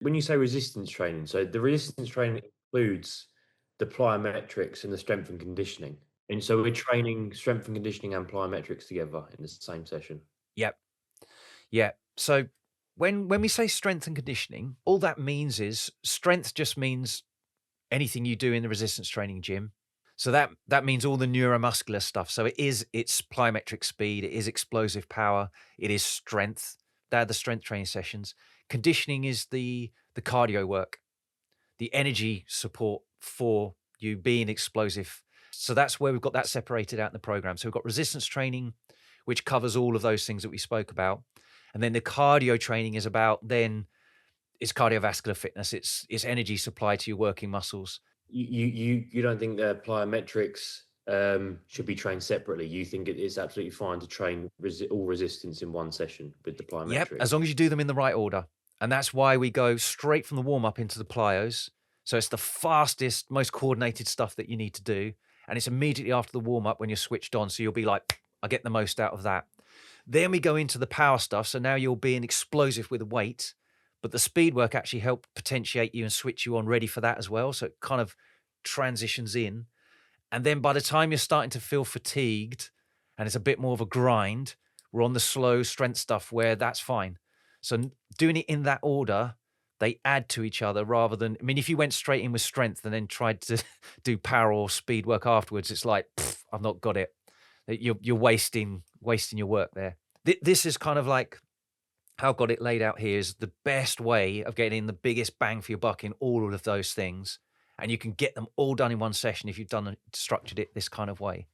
When you say resistance training, so the resistance training includes the plyometrics and the strength and conditioning. And so we're training strength and conditioning and plyometrics together in the same session. Yep. Yeah. So when we say strength and conditioning, all that means is strength just means anything you do in the resistance training gym. So that means all the neuromuscular stuff. So it's plyometric speed, it is explosive power, it is strength. They're the strength training sessions. Conditioning is the cardio work, the energy support for you being explosive. So that's where we've got that separated out in the program. So we've got resistance training, which covers all of those things that we spoke about. And then the cardio training is about it's cardiovascular fitness. It's energy supply to your working muscles. You don't think the plyometrics should be trained separately? You think it is absolutely fine to train all resistance in one session with the Yep, plyometrics? as long as you do them in the right order. And that's why we go straight from the warm-up into the plyos. So it's the fastest, most coordinated stuff that you need to do. And it's immediately after the warm-up when you're switched on. So you'll be like, I get the most out of that. Then we go into the power stuff. So now you're being explosive with the weight, but the speed work actually helped potentiate you and switch you on ready for that as well. So it kind of transitions in. And then by the time you're starting to feel fatigued and it's a bit more of a grind, we're on the slow strength stuff where that's fine. So doing it in that order, they add to each other rather than, I mean, if you went straight in with strength and then tried to do power or speed work afterwards, it's like, I've not got it. You're wasting your work there. This is kind of like how I've got it laid out here is the best way of getting the biggest bang for your buck in all of those things. And you can get them all done in one session if you've structured it this kind of way.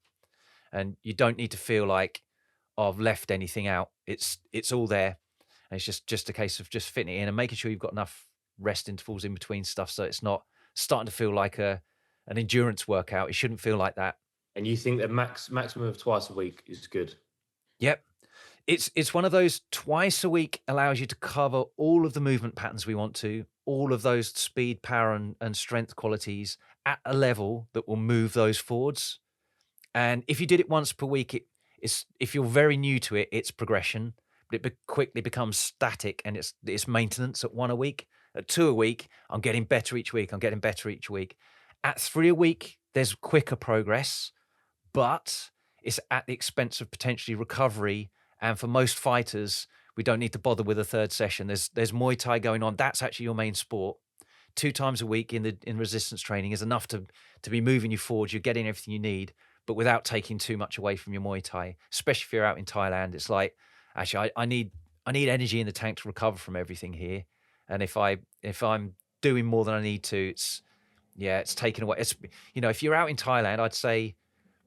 And you don't need to feel like, oh, I've left anything out. It's all there. And it's just a case of just fitting it in and making sure you've got enough rest intervals in between stuff so it's not starting to feel like an endurance workout. It shouldn't feel like that. And you think that maximum of twice a week is good? Yep. It's one of those twice a week allows you to cover all of the movement patterns we want to, all of those speed, power, and strength qualities at a level that will move those forwards. And if you did it once per week, if you're very new to it, it's progression, but it quickly becomes static and it's maintenance at 1 a week. At 2 a week, I'm getting better each week. I'm getting better each week. At 3 a week, there's quicker progress, but it's at the expense of potentially recovery. And for most fighters, we don't need to bother with a third session. There's Muay Thai going on. That's actually your main sport. 2 times a week in resistance training is enough to be moving you forward. You're getting everything you need, but without taking too much away from your Muay Thai. Especially if you're out in Thailand, it's like, actually, I need energy in the tank to recover from everything here. And if I'm doing more than I need to, it's taken away. It's, if you're out in Thailand, I'd say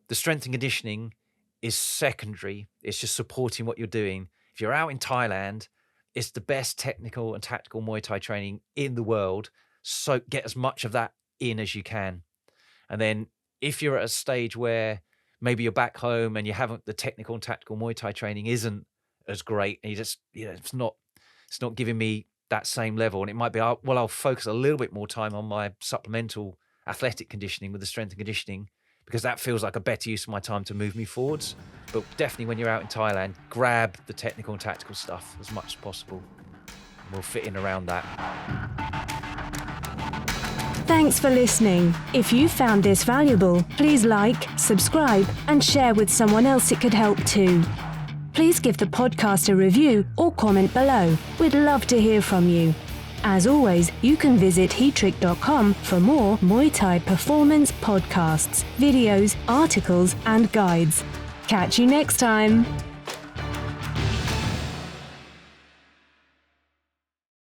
the strength and conditioning is secondary. It's just supporting what you're doing. If you're out in Thailand, it's the best technical and tactical Muay Thai training in the world. So get as much of that in as you can. And then if you're at a stage where maybe you're back home and you haven't, the technical and tactical Muay Thai training isn't as great, and you just, it's not giving me that same level. And it might be, I'll focus a little bit more time on my supplemental athletic conditioning with the strength and conditioning, because that feels like a better use of my time to move me forwards. But definitely when you're out in Thailand, grab the technical and tactical stuff as much as possible. And we'll fit in around that. Thanks for listening. If you found this valuable, please like, subscribe, and share with someone else it could help too. Please give the podcast a review or comment below. We'd love to hear from you. As always, you can visit heatrick.com for more Muay Thai performance podcasts, videos, articles, and guides. Catch you next time.